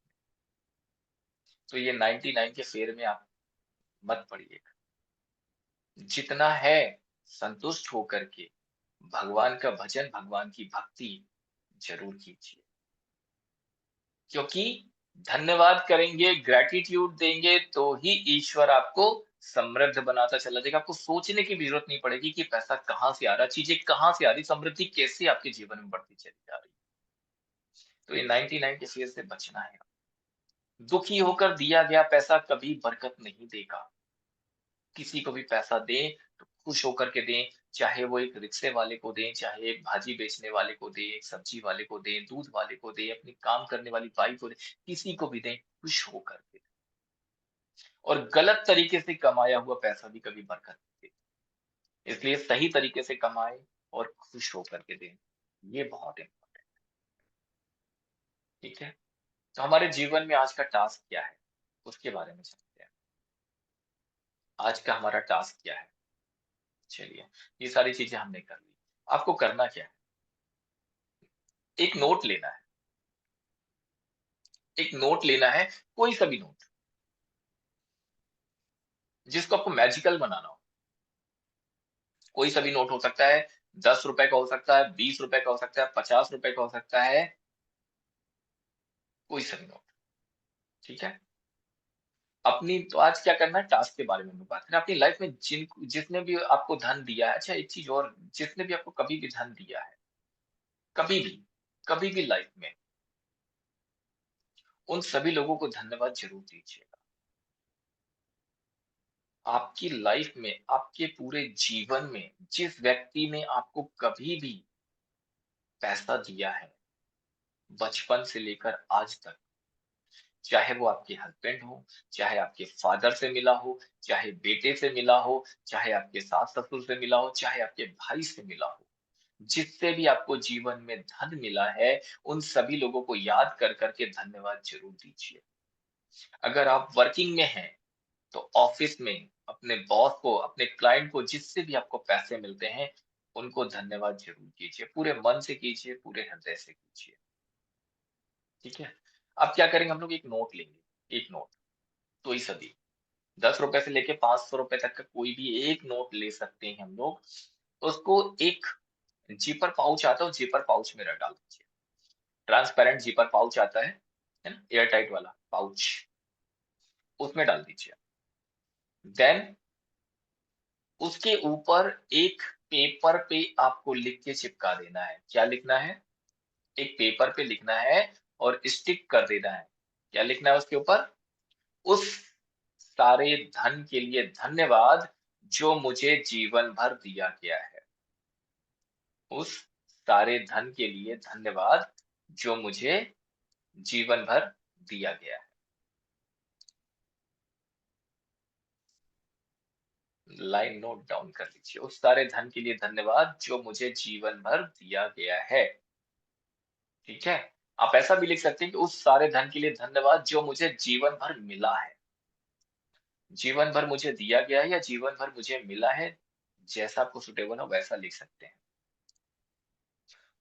तो ये 99 के फेर में आप मत पड़िएगा। जितना है संतुष्ट होकर के भगवान का भजन, भगवान की भक्ति ज़रूर कीजिए। क्योंकि धन्यवाद करेंगे, ग्रैटिट्यूड देंगे तो ही ईश्वर आपको समृद्ध बनाता चला जाएगा। आपको सोचने की भी ज़रूरत नहीं पड़ेगी कि पैसा कहाँ से आ रहा है, चीज़ें कहाँ से आ रही, समृद्धि कैसे आपके जीवन में बढ़ती चली जा रही है। तो ये 99 के फेर से बचना है। दुखी होकर दिया गया पैसा कभी बरकत नहीं देगा। किसी को भी पैसा दें तो खुश होकर के दें, चाहे वो एक रिक्शे वाले को दें, चाहे एक भाजी बेचने वाले को दें, एक सब्जी वाले को दें, दूध वाले को दें, अपनी काम करने वाली बाई को दें, किसी को भी दें, खुश होकर के। और गलत तरीके से कमाया हुआ पैसा भी कभी बरकत नहीं देता। इसलिए सही तरीके से कमाएँ और खुश होकर के दें। ये बहुत इम्पोर्टेंट, ठीक है? तो हमारे जीवन में आज का टास्क क्या है? उसके बारे में जानते हैं। आज का हमारा टास्क क्या है? चलिए, ये सारी चीज़ें हमने कर ली। आपको करना क्या है? एक नोट लेना है। एक नोट लेना है, कोई सा भी नोट, जिसको आपको मैजिकल बनाना हो। कोई सा भी नोट हो सकता है, ₹10 का हो सकता है, ₹20 का हो सकता है, ₹50 का हो सकता है, कोई सा भी नोट, ठीक है? अपनी तो आज क्या करना है टास्क के बारे में हम बात करें। अपनी लाइफ में जिसने भी आपको धन दिया है, अच्छा एक चीज़ और, जिसने भी आपको कभी भी धन दिया है, कभी भी, कभी भी लाइफ में, उन सभी लोगों को धन्यवाद ज़रूर दीजिएगा। आपकी लाइफ में, आपके पूरे जीवन में जिस व्यक्ति ने आपको कभी भी पैसा दिया है, बचपन से लेकर आज तक, चाहे वो आपके हस्बैंड हो, चाहे आपके फादर से मिला हो, चाहे बेटे से मिला हो, चाहे आपके सास-ससुर से मिला हो, चाहे आपके भाई से मिला हो, जिससे भी आपको जीवन में धन मिला है, उन सभी लोगों को याद कर के धन्यवाद ज़रूर दीजिए। अगर आप वर्किंग में हैं, तो ऑफिस में अपने बॉस को, अपने क्लाइंट को, जिससे भी आपको पैसे मिलते हैं, उनको धन्यवाद ज़रूर कीजिए। पूरे मन से कीजिए, पूरे हृदय से कीजिए, ठीक है? अब क्या करेंगे हम लोग, एक नोट लेंगे, एक नोट, तो ही सभी, ₹10 से लेके ₹500 तक का कोई भी एक नोट ले सकते हैं हम लोग। उसको एक ज़िपर पाउच आता है, उस ज़िपर पाउच में डाल दीजिए। ट्रांसपेरेंट ज़िपर पाउच आता है ना? एयर टाइट वाला पाउच, उसमें डाल दीजिए। देन उसके ऊपर एक पेपर पे आपको लिख के चिपका देना है। क्या लिखना है? एक पेपर पे लिखना है और स्टिक कर देना है। क्या लिखना है उसके ऊपर? उस सारे धन के लिए धन्यवाद जो मुझे जीवन भर दिया गया है। उस सारे धन के लिए धन्यवाद जो मुझे जीवन भर दिया गया है। लाइन नोट डाउन कर लीजिए। उस सारे धन के लिए धन्यवाद जो मुझे जीवन भर दिया गया है। ठीक है? आप ऐसा भी लिख सकते हैं कि उस सारे धन के लिए धन्यवाद जो मुझे जीवन भर मिला है। जीवन भर मुझे दिया गया है या जीवन भर मुझे मिला है, जैसा आपको सूटेबल हो वैसा लिख सकते हैं।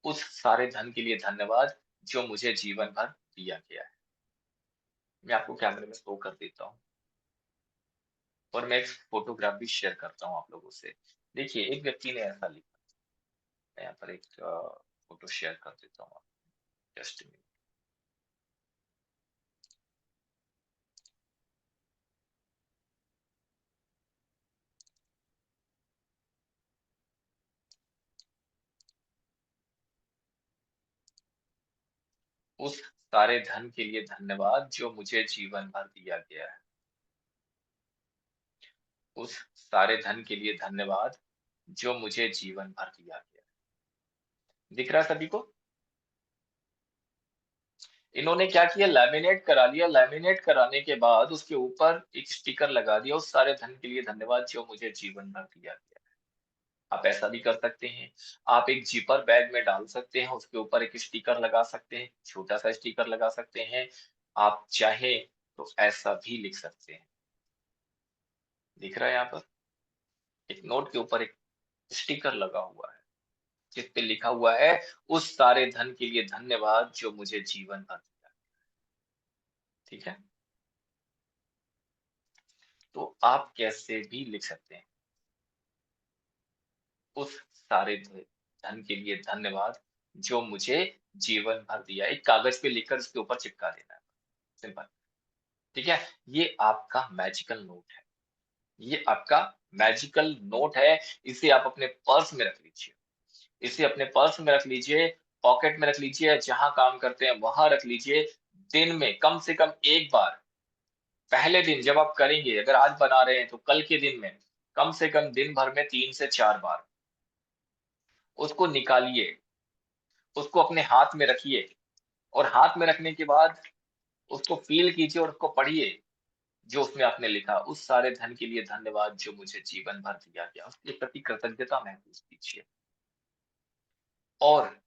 उस सारे धन के लिए धन्यवाद जो मुझे जीवन भर दिया गया है। मैं आपको कैमरे में शो कर देता हूँ और मैं एक फ़ोटोग्राफ भी शेयर करता हूँ आप लोगों से। देखिए, एक व्यक्ति ने ऐसा लिखा। मैं यहाँ पर एक फ़ोटो शेयर कर देता हूँ। Just a minute. उस सारे धन के लिए धन्यवाद जो मुझे जीवन भर दिया गया है। उस सारे धन के लिए धन्यवाद जो मुझे जीवन भर दिया गया है। दिख रहा है सभी को? इन्होंने क्या किया, लैमिनेट करा लिया। लैमिनेट कराने के बाद उसके ऊपर एक स्टिकर लगा दिया, उस सारे धन के लिए धन्यवाद जो मुझे जीवन भर दिया गया है। आप ऐसा भी कर सकते हैं। आप एक जिपर बैग में डाल सकते हैं, उसके ऊपर एक स्टिकर लगा सकते हैं, छोटा सा स्टिकर लगा सकते हैं। आप चाहें तो ऐसा भी लिख सकते हैं। दिख रहा है यहाँ पर? एक नोट के ऊपर एक स्टिकर लगा हुआ है जिस पे लिखा हुआ है, उस सारे धन के लिए धन्यवाद जो मुझे जीवन भर दिया। ठीक है? तो आप कैसे भी लिख सकते हैं। उस सारे धन के लिए धन्यवाद जो मुझे जीवन भर दिया। एक कागज पे लिखकर उसके ऊपर चिपका देना है। सिंपल। ठीक है? ये आपका मैजिकल नोट है। ये आपका मैजिकल नोट है। इसे आप अपने पर्स में रख लीजिए। इसे अपने पर्स में रख लीजिए, पॉकेट में रख लीजिए, जहाँ काम करते हैं वहाँ रख लीजिए। दिन में कम से कम एक बार, पहले दिन जब आप करेंगे, अगर आज बना रहे हैं तो कल के दिन में कम से कम दिन भर में 3 से 4 बार उसको निकालिए, उसको अपने हाथ में रखिए और हाथ में रखने के बाद उसको फ़ील कीजिए और उसको पढ़िए, जो उसमें आपने लिखा। उस सारे धन के लिए धन्यवाद जो मुझे जीवन भर दिया गया, उसके प्रति कृतज्ञता महसूस कीजिए। और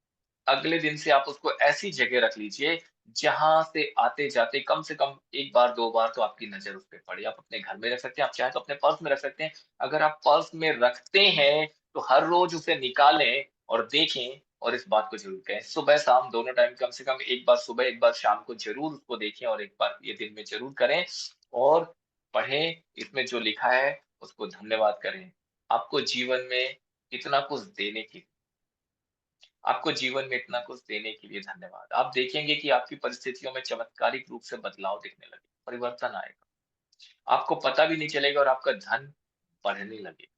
अगले दिन से आप उसको ऐसी जगह रख लीजिए, जहाँ से आते-जाते कम से कम 1 बार, 2 बार तो आपकी नज़र उस पे पड़े। आप अपने घर में रख सकते हैं, आप चाहें तो अपने पर्स में रख सकते हैं। अगर आप पर्स में रखते हैं, तो हर रोज़ उसे निकालें और देखें और इस बात को ज़रूर कहें। सुबह-शाम दोनों टाइम कम से कम 1 बार सुबह, 1 बार शाम को ज़रूर उसको देखें और 1 बार ये दिन में ज़रूर करें और पढ़ें, इसमें जो लिखा है, उसको धन्यवाद करें। आपको जीवन में इतना कुछ देने की आपको जीवन में इतना कुछ देने के लिए धन्यवाद। आप देखेंगे कि आपकी परिस्थितियों में चमत्कारिक रूप से बदलाव दिखने लगे, परिवर्तन आएगा। आपको पता भी नहीं चलेगा और आपका धन बढ़ने लगेगा।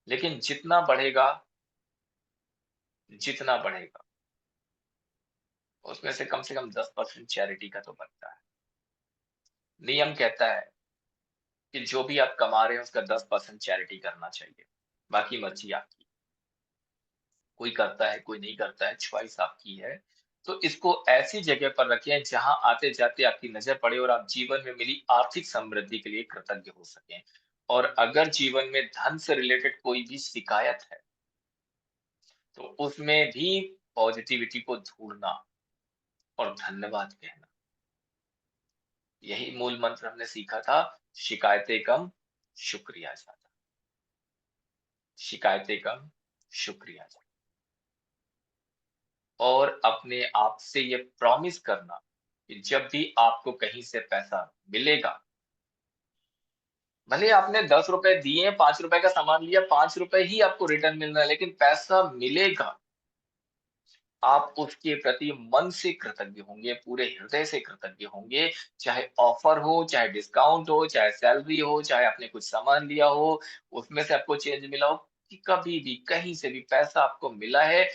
लेकिन जितना बढ़ेगा, उसमें से कम 10% चैरिटी का तो बनता है। नियम कहता है कि जो भी आप कमा रहे हैं, उसका 10% चैरिटी करना चाहिए। बाकी मर्ज़ी आपकी। कोई करता है, कोई नहीं करता है, चॉइस आपकी है। तो इसको ऐसी जगह पर रखें जहाँ आते-जाते आपकी नज़र पड़े और आप जीवन में मिली आर्थिक समृद्धि के लिए कृतज्ञ हो सकें। और अगर जीवन में धन से रिलेटेड कोई भी शिकायत है, तो उसमें भी पॉज़िटिविटी को ढूँढना और धन्यवाद कहना। यही मूल मंत्र हमने सीखा था, शिकायतें कम, शुक्रिया ज़्यादा। शिकायतें कम, शुक्रिया ज़्यादा। और अपने आप से ये प्रॉमिस करना कि जब भी आपको कहीं से पैसा मिलेगा, भले आपने ₹10 दिए, ₹5 का सामान लिया, ₹5 ही आपको रिटर्न मिल रहा है, लेकिन पैसा मिलेगा, आप उसके प्रति मन से कृतज्ञ होंगे, पूरे हृदय से कृतज्ञ होंगे। चाहे ऑफ़र हो, चाहे डिस्काउंट हो, चाहे सैलरी हो, चाहे आपने कुछ सामान लिया हो, उसमें से आपको चेंज मिला हो, कि कभी भी, कहीं से भी पैसा आपको मिला है,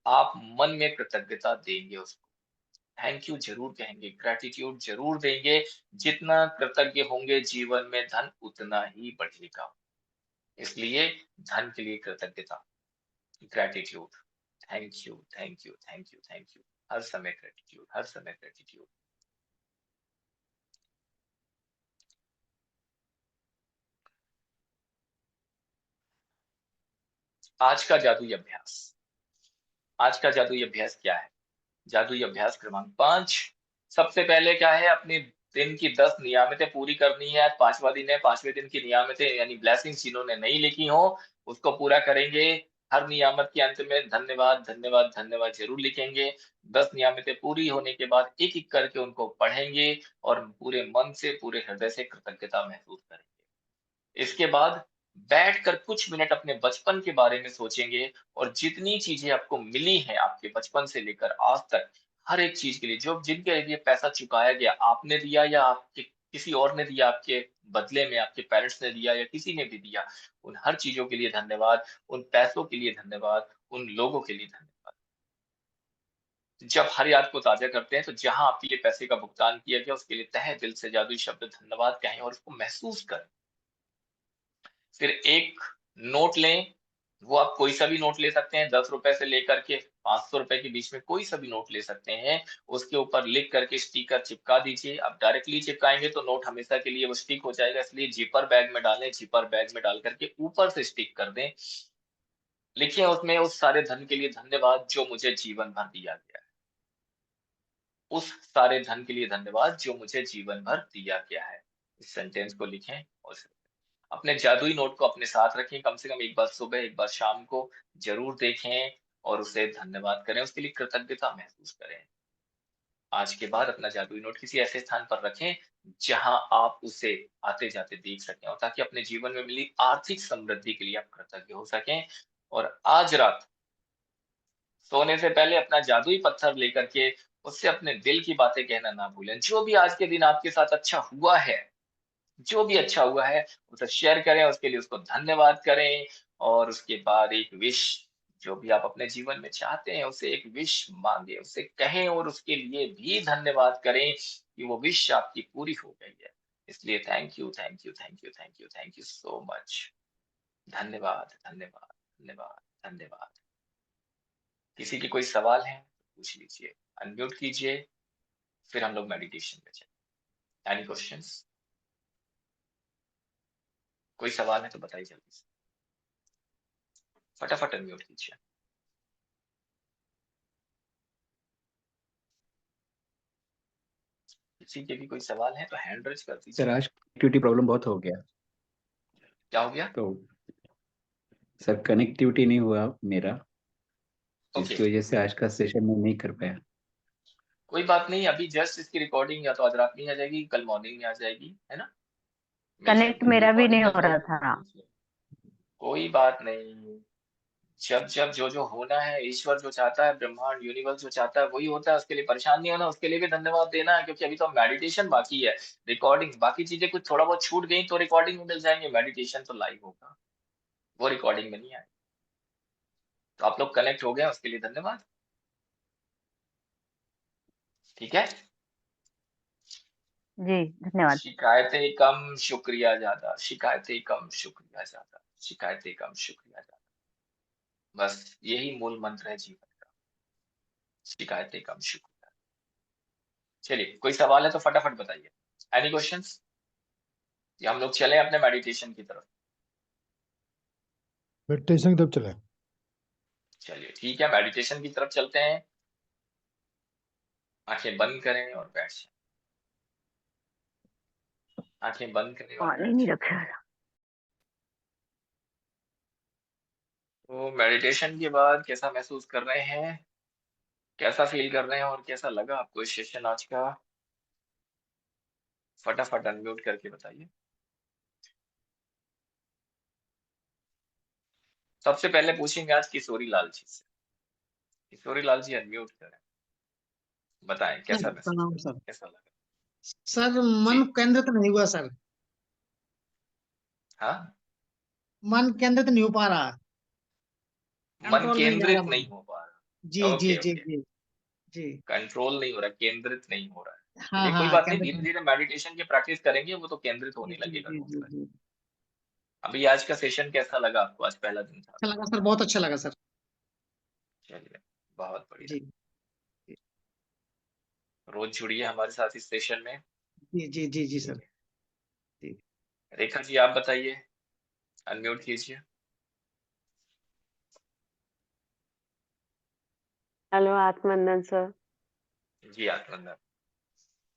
आप मन में कृतज्ञता देंगे उसको। थैंक यू ज़रूर कहेंगे, ग्रैटिट्यूड ज़रूर देंगे। जितना कृतज्ञ होंगे जीवन में धन उतना ही बढ़ेगा। इसलिए धन के लिए कृतज्ञता, gratitude, thank you, thank you, thank you, thank you. हर समय ग्रैटिट्यूड, हर समय ग्रैटिट्यूड। आज का जादुई अभ्यास। आज का जादुई अभ्यास क्या है? जादुई अभ्यास क्रमांक 5। सबसे पहले क्या है, अपने दिन की 10 नियमितें पूरी करनी है। आज 5वां दिन है, 5वें दिन की नियमितें यानी ब्लेसिंग्स जिन्होंने नहीं लिखी हो, उसको पूरा करेंगे। हर नियामत के अंत में धन्यवाद, धन्यवाद, धन्यवाद ज़रूर लिखेंगे। 10 नियमितें पूरी होने के बाद एक-एक करके उनको पढ़ेंगे और पूरे मन से, पूरे हृदय से कृतज्ञता महसूस करेंगे। इसके बाद बैठकर कुछ मिनट अपने बचपन के बारे में सोचेंगे और जितनी चीज़ें आपको मिली हैं आपके बचपन से लेकर आज तक, हर एक चीज़ के लिए जो जिनके लिए पैसा चुकाया गया, आपने दिया या आपके किसी और ने दिया, आपके बदले में आपके पेरेंट्स ने दिया या किसी ने भी दिया, उन हर चीज़ों के लिए धन्यवाद, उन पैसों के लिए धन्यवाद, उन लोगों के लिए धन्यवाद। जब हर याद को ताज़ा करते हैं, तो जहाँ आपके लिए पैसे का भुगतान किया गया, उसके लिए तहे दिल से जादुई शब्द धन्यवाद कहें और उसको महसूस करें। फिर एक नोट लें, वो आप कोई सा भी नोट ले सकते हैं, ₹10 से लेकर के ₹500 के बीच में कोई सा भी नोट ले सकते हैं। उसके ऊपर लिख करके स्टिकर चिपका दीजिए। आप डायरेक्टली चिपकाएँगे तो नोट हमेशा के लिए वो स्टिक हो जाएगा, इसलिए ज़िपर बैग में डालें, ज़िपर बैग में डाल कर के ऊपर से स्टिक कर दें। लिखिए उसमें उस सारे धन के लिए धन्यवाद जो मुझे जीवन भर दिया गया है। उस सारे धन के लिए धन्यवाद जो मुझे जीवन भर दिया गया है। इस सेंटेंस को लिखें और अपने जादुई नोट को अपने साथ रखें, कम से कम एक बार सुबह, एक बार शाम को ज़रूर देखें और उसे धन्यवाद करें, उसके लिए कृतज्ञता महसूस करें। आज के बाद अपना जादुई नोट किसी ऐसे स्थान पर रखें, जहां आप उसे आते-जाते देख सकें और ताकि अपने जीवन में मिली आर्थिक समृद्धि के लिए आप कृतज्ञ हो सकें। और आज रात सोने से पहले अपना जादुई पत्थर लेकर के उससे अपने दिल की बातें कहना ना भूलें। जो भी आज के दिन आपके साथ अच्छा हुआ है, जो भी अच्छा हुआ है उसे शेयर करें, उसके लिए उसको धन्यवाद करें और उसके बाद एक विश जो भी आप अपने जीवन में चाहते हैं उसे एक विश मांगे, उसे कहें और उसके लिए भी धन्यवाद करें कि वो विश आपकी पूरी हो गई है। इसलिए thank you, thank you, thank you, thank you, thank you so much. धन्यवाद, धन्यवाद, धन्यवाद, धन्यवाद। किसी के कोई सवाल है तो पूछ लीजिए, अनम्यूट कीजिए, फिर हम लोग मेडिटेशन में चलें। Any questions? कोई सवाल है तो बताइए जल्दी से, फटाफट अनम्यूट कीजिए। किसी के भी कोई सवाल है तो हैंड रेज कर सर दीजिए। आज कनेक्टिविटी प्रॉब्लम बहुत हो गया। क्या हो गया? तो सर कनेक्टिविटी नहीं हुआ मेरा, ओके, जिसकी वजह से आज का सेशन में नहीं कर पाया। कोई बात नहीं। अभी जस्ट इसकी रिकॉर्डिंग या तो आज रात में ही आ जाएगी, कल मॉर्निंग में आ जाएगी, है ना? मिल कनेक्ट जाएगी मेरा भी रिकॉर्डिंग नहीं हो कल रहा को। था। कोई बात नहीं। जब जब जो जो होना है, ईश्वर जो चाहता है, ब्रह्मांड यूनिवर्स जो चाहता है वही होता है। उसके लिए परेशान नहीं होना, उसके लिए भी धन्यवाद देना है, क्योंकि अभी तो मेडिटेशन बाकी है। रिकॉर्डिंग बाकी चीजें कुछ थोड़ा बहुत छूट गई तो रिकॉर्डिंग में मिल जाएंगे, मेडिटेशन तो लाइव होगा, वो रिकॉर्डिंग में नहीं आए। तो आप लोग कनेक्ट हो गए, उसके लिए धन्यवाद। ठीक है। जी धन्यवाद। शिकायतें कम शुक्रिया ज्यादा, शिकायतें कम शुक्रिया ज्यादा, शिकायतें कम शुक्रिया ज्यादा। बस यही मूल मंत्र है जीवन का। शिकायतें कम शुक्रिया। चलिए, कोई सवाल है तो फटाफट बताइए। Any questions? या हम लोग चले अपने मेडिटेशन की तरफ? मेडिटेशन की तरफ चले। चलिए ठीक है, मेडिटेशन की तरफ चलते हैं। आंखें बंद करें और बैठ जाएं। आंखें बंद करें और पानी बैठ नहीं जाएं। रखा। तो मेडिटेशन के बाद कैसा महसूस कर रहे हैं? कैसा फील कर रहे हैं और कैसा लगा आपको इस सेशन आज का? फटाफट अनम्यूट करके बताइए। सबसे पहले पूछेंगे आज किशोरी लाल जी से। किशोरी लाल जी अनम्यूट करें, बताएं सर कैसा महसूस प्रणाम कर, सर। कैसा लगा? सर जी। मन केंद्रित नहीं हुआ सर। हाँ, मन केंद्रित नहीं हो पा रहा। मन कंट्रोल नहीं जा रहा केंद्रित मन। नहीं हो पा जी रहा। जी ओके जी ओके। जी जी। कंट्रोल नहीं हो रहा, केंद्रित नहीं हो रहा है। हाँ चलिए कोई हाँ बात नहीं, केंद्रित धीरे नहीं। धीरे मेडिटेशन की प्रैक्टिस करेंगे, वो तो केंद्रित जी होने जी लगेगा जी ढूंढ जी कर। जी। अभी आज का सेशन कैसा लगा आपको? आज पहला दिन था। अच्छा लगा सर, बहुत अच्छा लगा सर। चलिए, बहुत बढ़िया। जी रोज जुड़िए हमारे साथ इस सेशन में। जी जी जी जी ठीक सर। है। जी रेखा जी आप बताइए, अनम्यूट कीजिए। Hello Atmanandan sir. जी, आत्मनंदन।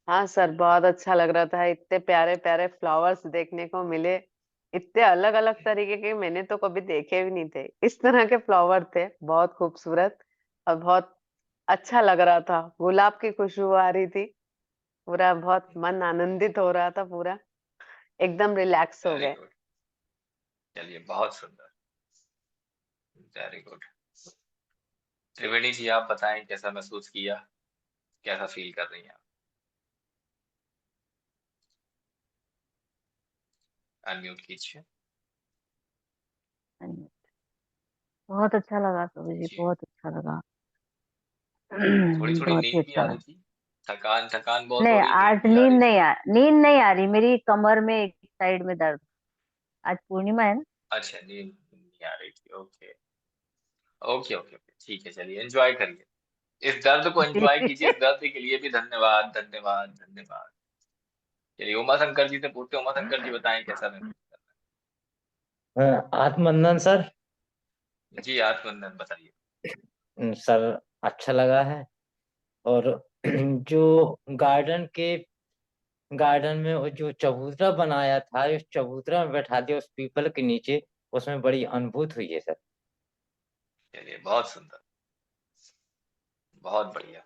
हाँ सर, बहुत अच्छा लग रहा था। इतने प्यारे प्यारे फ्लावर्स देखने को मिले। इतने अलग अलग तरीके के मैंने तो कभी देखे भी नहीं थे। इस तरह के फ्लावर थे, बहुत खूबसूरत और बहुत अच्छा लग रहा था। गुलाब की खुशबू आ रही थी। पूरा बहुत मन आनंदित हो रहा था। पूरा एकदम रिलैक्स हो वेरी गए। गुड। चलिए, बहुत सुंदर। Very good. त्रिवेणी जी, आप बताएं कैसा महसूस किया, कैसा फील कर रही हैं आप? अनम्यूट कीजिए। बहुत अच्छा लगा सुबह जी, जी। बहुत अच्छा लगा। थोड़ी थोड़ी बहुत ही नींद भी अच्छा आ लगा। रही थी। थकान थकान बहुत हो नहीं, रही, नींद आज भी आ रही थी। नींद नहीं आ रही। मेरी कमर में एक साइड में दर्द। आज पूर्णिमा है ना। अच्छा, नींद नहीं आ रही थी। ओके ओके ओके ओके, ठीक है। चलिए, एंजॉय करिए। इस दर्द को एंजॉय कीजिए। इस दर्द के लिए भी धन्यवाद, धन्यवाद, धन्यवाद। चलिए, उमा शंकर जी से पूछते हैं। उमा शंकर जी, बताएं कैसा महसूस कर आत्मनंदन सर। रहे हैं? जी, आत्मनंदन बताइए। सर, अच्छा लगा है। और जो गार्डन में वो जो चबूतरा बनाया था, उस चबूतरा में बैठा दिया उस पीपल के नीचे, उसमें बड़ी अनुभूत हुई है सर। चलिए, बहुत सुंदर, बहुत बढ़िया।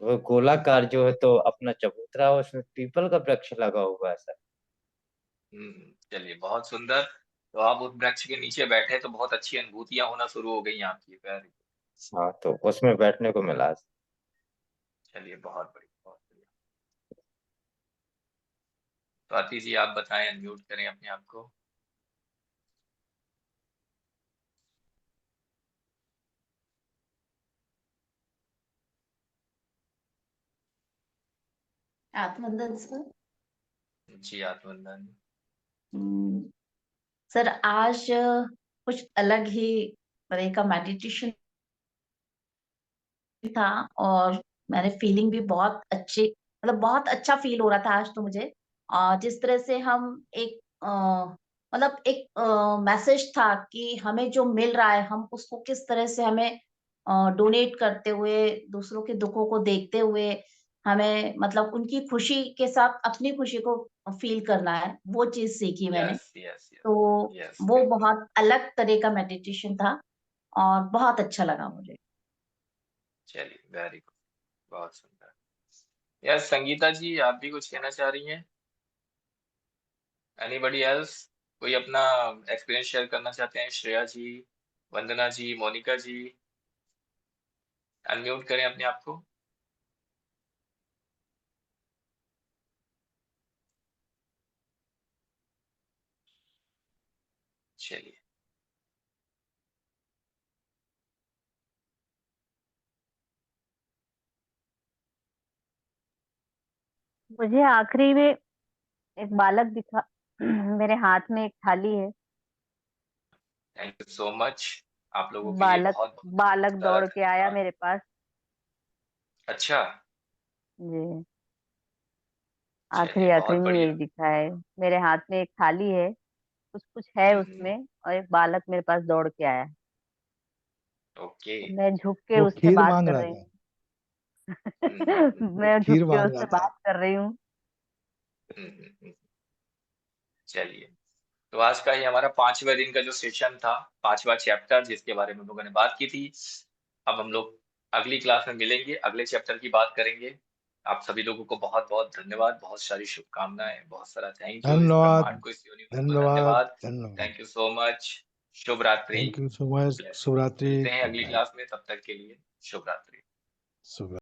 वो गोलाकार जो है तो अपना चबूतरा है, उसमें पीपल का वृक्ष लगा हुआ है सर। चलिए, बहुत सुंदर। तो आप उस वृक्ष के नीचे बैठे तो बहुत अच्छी अनुभूतियां होना शुरू हो गई आपकी। Very good. हाँ, तो उसमें बैठने को मिला। चलिए, बहुत बढ़िया, बहुत बढ़िया। तो आतिश जी, आप बताएं, अनम्यूट करें अपने आप को। आत्मनंदन सर। जी, आत्मनंदन। हम्म, सर आज कुछ अलग ही तरह का मेडिटेशन था। और मैंने फीलिंग भी बहुत अच्छी, मतलब बहुत अच्छा फील हो रहा था आज तो मुझे। जिस तरह से हम एक मतलब एक मैसेज था कि हमें जो मिल रहा है हम उसको किस तरह से हमें डोनेट करते हुए, दूसरों के दुखों को देखते हुए हमें मतलब उनकी खुशी के साथ अपनी खुशी को फील करना है। वो चीज सीखी मैंने। Yes yes yes. तो यस, वो बिल्कुल। बहुत अलग तरह का मेडिटेशन था और बहुत अच्छा लगा मुझे। चलिए, वेरी गुड, बहुत सुंदर। यस, संगीता जी, आप भी कुछ कहना चाह रही हैं? Anybody else? कोई अपना एक्सपीरियंस शेयर करना चाहते हैं? श्रेया जी, वंदना जी, मोनिका जी, अनम्यूट करें अपने आप को। चलिए। मुझे आखिरी में एक बालक दिखा। मेरे हाथ में एक थाली है। Thank you so much. आप लोगों के लिए बालक बहुत बहुत बालक सारा दौड़ के आया धन्यवाद। मेरे पास। अच्छा। जी। चलिए, आखिरी आखिरी बहुत में यही बढ़िया। दिखा है। मेरे हाथ में एक थाली है। कुछ कुछ है हम्म। उसमें और एक बालक मेरे पास दौड़ के आया। ओके। तो मैं झुक के वो उससे खीर बात मांग कर रहा रही था। हूँ। वो मैं झुक खीर के मांग रहा उससे था। बात कर रही हूँ। हम्म, हम्म, हम्म। चलिए, तो आज का ये हमारा 5वें दिन का जो सेशन था, 5वां चैप्टर जिसके बारे में हम लोगों ने बात की थी। अब हम लोग अगली क्लास में मिलेंगे, अगले चैप्टर की बात करेंगे। आप सभी लोगों को बहुत बहुत धन्यवाद, बहुत सारी शुभकामनाएं, बहुत सारा थैंक यू। इस धन्यवाद, ब्रह्मांड को, इस यूनिवर्स को धन्यवाद, धन्यवाद। धन्यवाद। Thank you so much. शुभ रात्रि। Thank you so much. Bless. शुभ रात्रि। मिलते हैं गुड अगली नाइट। क्लास में, तब तक के लिए शुभ रात्रि। शुभ